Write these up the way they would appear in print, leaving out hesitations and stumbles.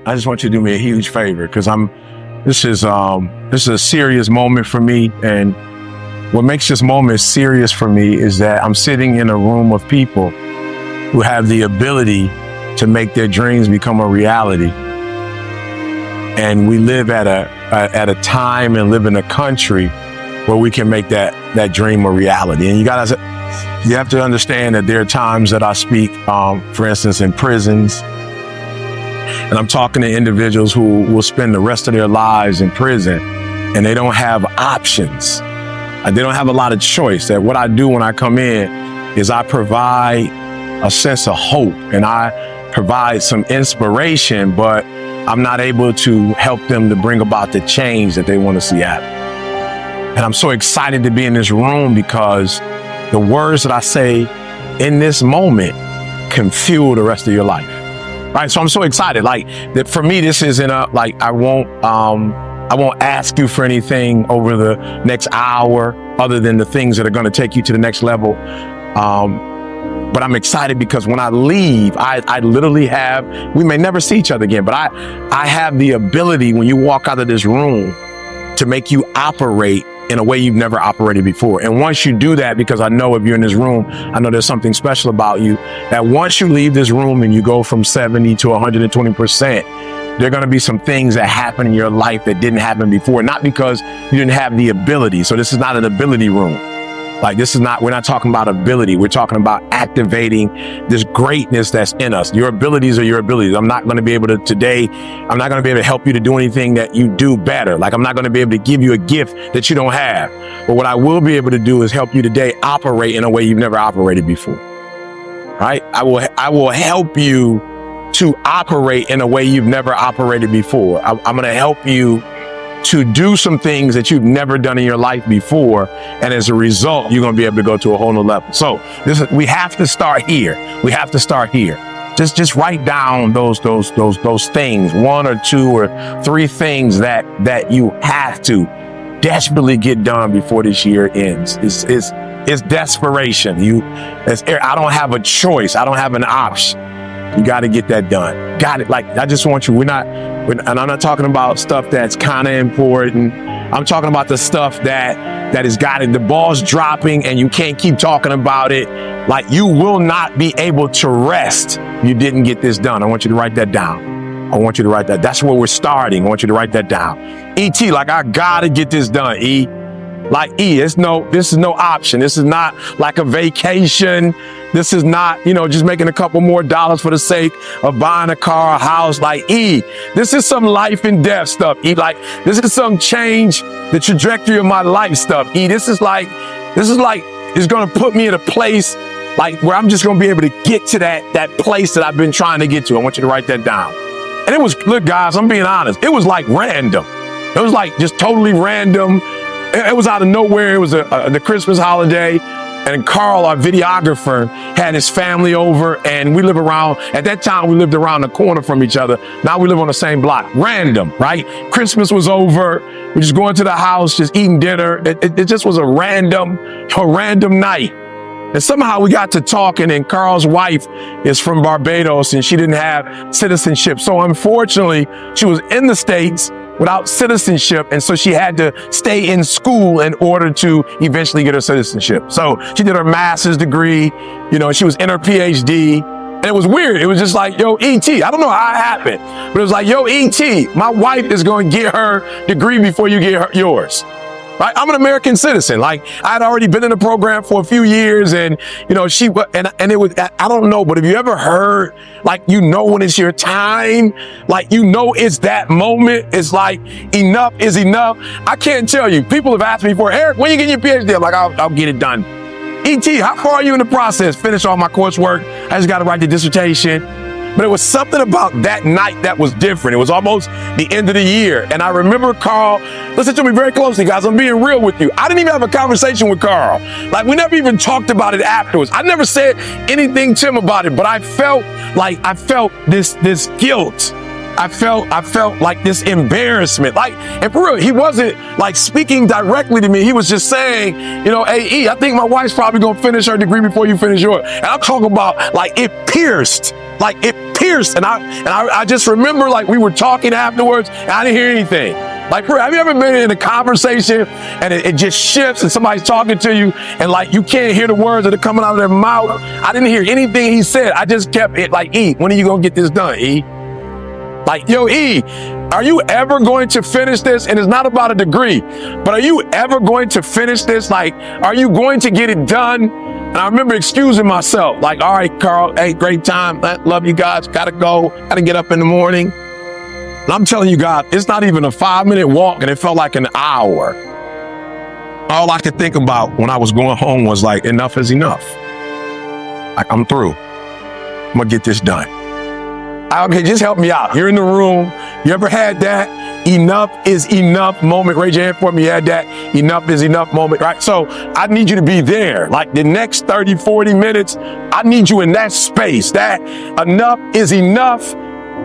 I just want you to do me a huge favor, because this is a serious moment for me. And what makes this moment serious for me is that I'm sitting in a room of people who have the ability to make their dreams become a reality. And we live at a time and live in a country where we can make that dream a reality. And you have to understand that there are times that I speak, for instance, in prisons, and I'm talking to individuals who will spend the rest of their lives in prison, and they don't have options. They don't have a lot of choice. That what I do when I come in is I provide a sense of hope, and I provide some inspiration, but I'm not able to help them to bring about the change that they want to see happen. And I'm so excited to be in this room because the words that I say in this moment can fuel the rest of your life. Right? So I'm so excited. Like that for me, this isn't I won't ask you for anything over the next hour other than the things that are going to take you to the next level. But I'm excited because when I leave, I literally we may never see each other again, but I have the ability when you walk out of this room to make you operate in a way you've never operated before. And once you do that, because I know if you're in this room, I know there's something special about you, that once you leave this room and you go from 70 to 120%, there are going to be some things that happen in your life that didn't happen before, not because you didn't have the ability. So this is not an ability room. Like we're not talking about ability. We're talking about activating this greatness that's in us. Your abilities are your abilities. I'm not going to be able to help you to do anything that you do better. Like I'm not going to be able to give you a gift that you don't have. But what I will be able to do is help you today operate in a way you've never operated before. Right? I will help you to operate in a way you've never operated before. I'm going to help you to do some things that you've never done in your life before. And as a result, you're going to be able to go to a whole new level. So we have to start here. We have to start here. Just write down those things, 1 or 2 or 3 things that you have to desperately get done before this year ends. It's desperation. I don't have a choice. I don't have an option. You got to get that done. Got it. Like, I just want you, and I'm not talking about stuff that's kind of important. I'm talking about the stuff that has got it. The ball's dropping and you can't keep talking about it. Like, you will not be able to rest if you didn't get this done. I want you to write that down. I want you to write that. That's where we're starting. I want you to write that down. E.T., like, I got to get this done, E. Like, E, this is no option. This is not like a vacation. This is not, just making a couple more dollars for the sake of buying a car, a house. Like, E, this is some life and death stuff. E, like, this is some change the trajectory of my life stuff. E, this is like, it's going to put me in a place like where I'm just going to be able to get to that place that I've been trying to get to. I want you to write that down. And it was, look, guys, I'm being honest. It was like random. It was like just totally random. It was out of nowhere. It was the Christmas holiday, and Carl, our videographer, had his family over, and we live around, at that time, we lived around the corner from each other. Now we live on the same block. Random, right? Christmas was over. We just going to the house, just eating dinner. It just was a random night. And somehow we got to talking, and Carl's wife is from Barbados, and she didn't have citizenship. So unfortunately, she was in the States without citizenship, and so she had to stay in school in order to eventually get her citizenship. So she did her master's degree, she was in her PhD, and it was weird. It was just like, yo, E.T., I don't know how it happened, but it was like, yo, E.T., my wife is going to get her degree before you get yours. Right? I'm an American citizen. Like, I'd already been in the program for a few years, and it was, I don't know, but have you ever heard, like, when it's your time, like, it's that moment. It's like, enough is enough. I can't tell you. People have asked me before, Eric, when you get your PhD? I'm like, I'll get it done. E.T., how far are you in the process? Finish all my coursework. I just got to write the dissertation. But it was something about that night that was different. It was almost the end of the year. And I remember Carl, listen to me very closely, guys. I'm being real with you. I didn't even have a conversation with Carl. Like, we never even talked about it afterwards. I never said anything to him about it, but I felt this guilt. I felt like this embarrassment. Like, and for real, he wasn't like speaking directly to me. He was just saying, hey, E, I think my wife's probably going to finish her degree before you finish yours. And I'm talking about like it pierced pierced. And I just remember like we were talking afterwards and I didn't hear anything. Like, have you ever been in a conversation and it just shifts and somebody's talking to you and like you can't hear the words that are coming out of their mouth? I didn't hear anything he said. I just kept it like, E, when are you gonna get this done, E? Like, yo, E, are you ever going to finish this? And it's not about a degree, but are you ever going to finish this? Like, are you going to get it done? And I remember excusing myself, like, all right, Carl, hey, great time. Love you guys. Gotta go. Gotta get up in the morning. And I'm telling you, God, it's not even a 5-minute walk, and it felt like an hour. All I could think about when I was going home was like, enough is enough. Like, I'm through. I'm gonna get this done. Okay, just help me out. You're in the room. You ever had that enough is enough moment? Raise your hand for me. You had that enough is enough moment, right? So I need you to be there. Like the next 30, 40 minutes, I need you in that space. That enough is enough.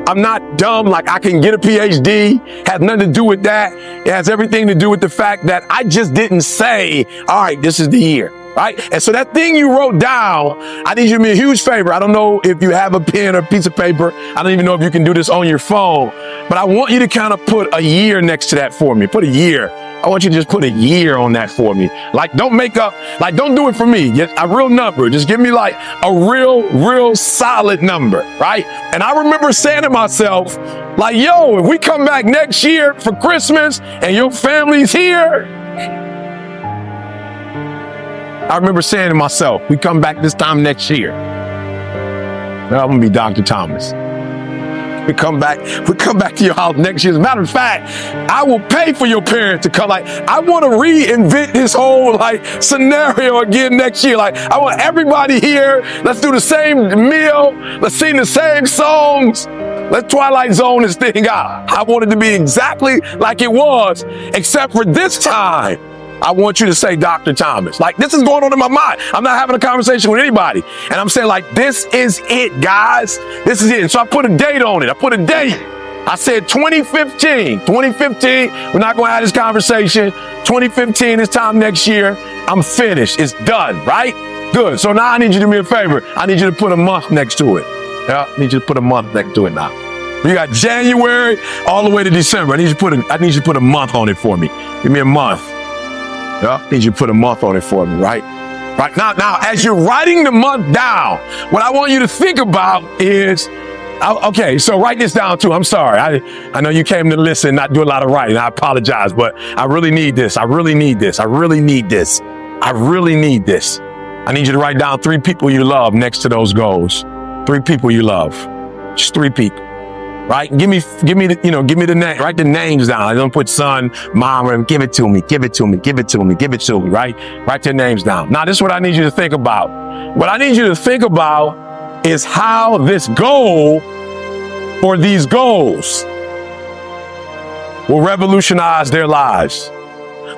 I'm not dumb, like I can get a PhD, has nothing to do with that. It has everything to do with the fact that I just didn't say, all right, this is the year, right? And so that thing you wrote down, I need you to do me a huge favor. I don't know if you have a pen or a piece of paper. I don't even know if you can do this on your phone, but I want you to kind of put a year next to that for me. Put a year. I want you to just put a year on that for me. Like, don't make up, like, don't do it for me. Just a real number. Just give me like a real solid number, right? And I remember saying to myself, like, yo, if we come back next year for Christmas and your family's here, I remember saying to myself, we come back this time next year, I'm gonna be Dr. Thomas. We come back to your house next year. As a matter of fact, I will pay for your parents to come. Like, I want to reinvent this whole like scenario again next year. Like, I want everybody here. Let's do the same meal. Let's sing the same songs. Let's Twilight Zone this thing out. I want it to be exactly like it was, except for this time, I want you to say Dr. Thomas. Like, this is going on in my mind. I'm not having a conversation with anybody. And I'm saying, like, this is it, guys. This is it. And so I put a date on it. I put a date. I said 2015. 2015, we're not going to have this conversation. 2015, this time next year, I'm finished. It's done, right? Good. So now I need you to do me a favor. I need you to put a month next to it. Yeah, I need you to put a month next to it now. You got January all the way to December. I need you to put a month on it for me. Give me a month. Yeah, I need you to put a month on it for me, right? Right now, as you're writing the month down, what I want you to think about is, okay, so write this down too. I'm sorry. I know you came to listen, not do a lot of writing. I apologize, but I really need this. I really need this. I really need this. I really need this. I need you to write down 3 people you love next to those goals. 3 people you love. Just 3 people. Right? Give me the name, write the names down. I don't put son, mom, and give it to me, right? Write their names down. Now, this is what I need you to think about. What I need you to think about is how this goal or these goals will revolutionize their lives.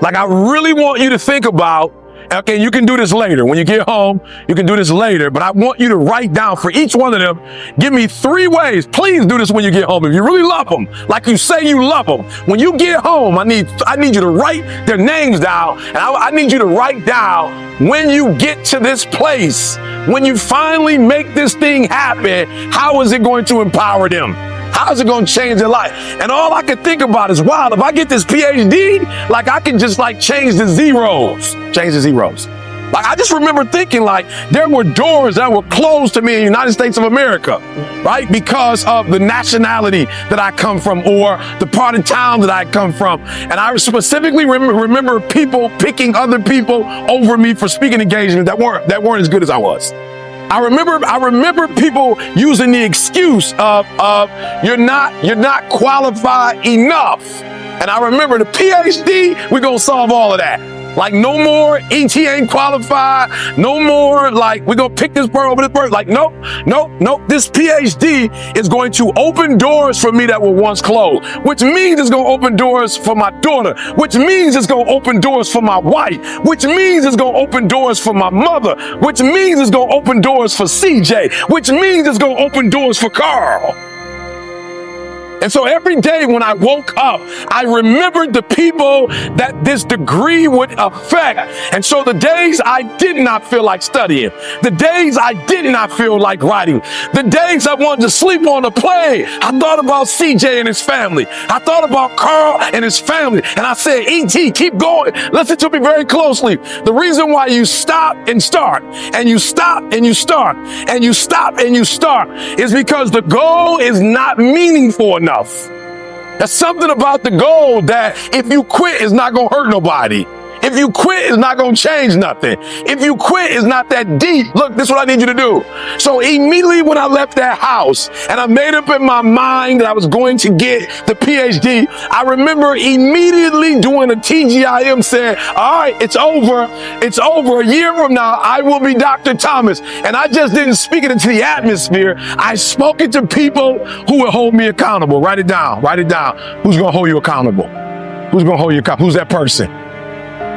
Like, I really want you to think about, okay, you can do this later. When you get home, you can do this later, but I want you to write down for each one of them, give me 3 ways. Please do this when you get home. If you really love them, like you say you love them, when you get home, I need you to write their names down, and I need you to write down when you get to this place, when you finally make this thing happen, how is it going to empower them? How is it going to change their life? And all I can think about is, wow, if I get this PhD, like I can just like change the zeros. Like, I just remember thinking like there were doors that were closed to me in the United States of America, right? Because of the nationality that I come from or the part of town that I come from. And I specifically remember people picking other people over me for speaking engagements that weren't as good as I was. I remember people using the excuse of you're not qualified enough. And I remember the PhD, we're gonna solve all of that. Like, no more ET ain't qualified, no more like we're gonna pick this bird over this bird. Like, nope. This PhD is going to open doors for me that were once closed, which means it's gonna open doors for my daughter, which means it's gonna open doors for my wife, which means it's gonna open doors for my mother, which means it's gonna open doors for CJ, which means it's gonna open doors for Carl. And so every day when I woke up, I remembered the people that this degree would affect. And so the days I did not feel like studying, the days I did not feel like writing, the days I wanted to sleep on the plane, I thought about CJ and his family. I thought about Carl and his family. And I said, E.T., keep going. Listen to me very closely. The reason why you stop and start, and you stop and you start, and you stop and you start, is because the goal is not meaningful enough. There's something about the goal that if you quit, it's not going to hurt nobody. If you quit, it's not going to change nothing. If you quit, it's not that deep. Look, this is what I need you to do. So immediately when I left that house and I made up in my mind that I was going to get the PhD, I remember immediately doing a TGIM said, all right, it's over. It's over. A year from now, I will be Dr. Thomas. And I just didn't speak it into the atmosphere. I spoke it to people who will hold me accountable. Write it down. Write it down. Who's going to hold you accountable? Who's going to hold you accountable? Who's that person?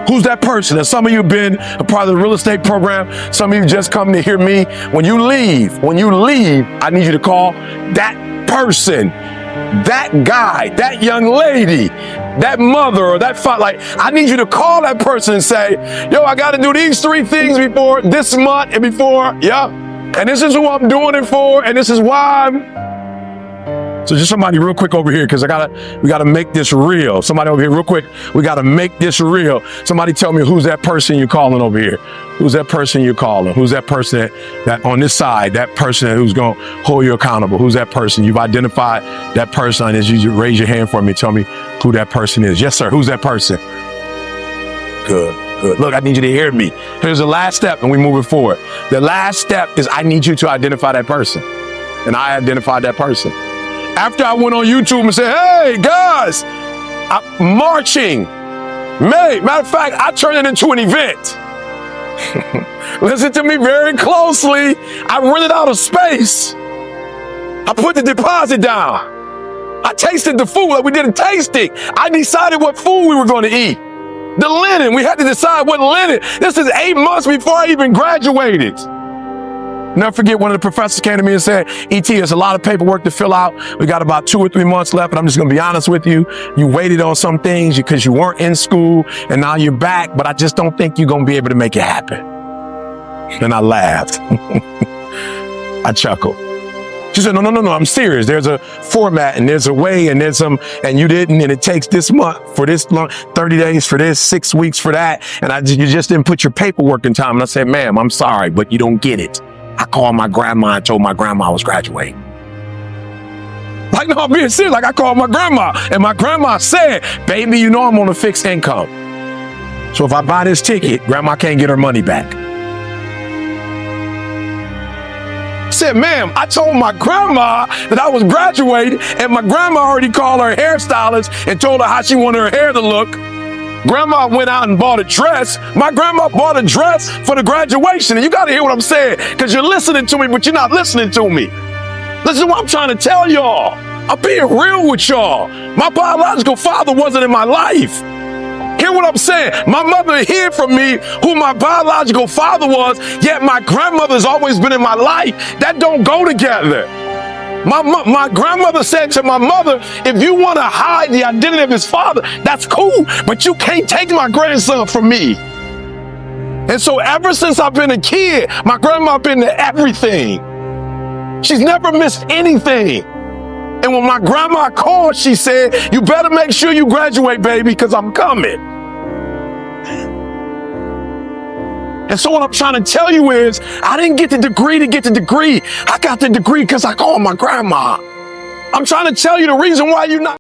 Who's that person? And some of you have been a part of the real estate program. Some of you just come to hear me. When you leave, I need you to call that person, that guy, that young lady, that mother or that father. Like, I need you to call that person and say, yo, I got to do these 3 things before this month and before, and this is who I'm doing it for, and this is why I'm. So just somebody real quick over here, because we gotta make this real. Somebody over here real quick, we gotta make this real. Somebody tell me, who's that person you're calling over here? Who's that person you're calling? Who's that person that on this side, that person who's gonna hold you accountable? Who's that person? You've identified that person. As you raise your hand for me, tell me who that person is. Yes, sir, who's that person? Good. Look, I need you to hear me. Here's the last step and we move it forward. The last step is I need you to identify that person. And I identified that person. After I went on YouTube and said, hey, guys, I'm marching. Matter of fact, I turned it into an event. Listen to me very closely. I rented out a space. I put the deposit down. I tasted the food. Like we did a tasting. I decided what food we were going to eat. The linen. We had to decide what linen. This is 8 months before I even graduated. Never forget, one of the professors came to me and said, E.T., there's a lot of paperwork to fill out. We got about 2 or 3 months left, and I'm just going to be honest with you. You waited on some things because you weren't in school, and now you're back, but I just don't think you're going to be able to make it happen. And I laughed. I chuckled. She said, no, I'm serious. There's a format, and there's a way, and there's some, and you didn't, and it takes this month for this long, 30 days for this, 6 weeks for that, and you just didn't put your paperwork in time. And I said, ma'am, I'm sorry, but you don't get it. I called my grandma and told my grandma I was graduating. Like, no, I'm being serious. Like, I called my grandma, and my grandma said, baby, you know I'm on a fixed income. So if I buy this ticket, grandma can't get her money back. I said, ma'am, I told my grandma that I was graduating, and my grandma already called her hairstylist and told her how she wanted her hair to look. Grandma went out and bought a dress. My grandma bought a dress for the graduation. And you got to hear what I'm saying, because you're listening to me, but you're not listening to me. Listen to what I'm trying to tell y'all. I'm being real with y'all. My biological father wasn't in my life. Hear what I'm saying? My mother hid from me who my biological father was, yet my grandmother's always been in my life. That don't go together. My grandmother said to my mother, if you want to hide the identity of his father, that's cool, but you can't take my grandson from me. And so ever since I've been a kid, my grandma been to everything. She's never missed anything. And when my grandma called, she said, you better make sure you graduate, baby, because I'm coming. And so what I'm trying to tell you is, I didn't get the degree to get the degree. I got the degree because I called my grandma. I'm trying to tell you the reason why you're not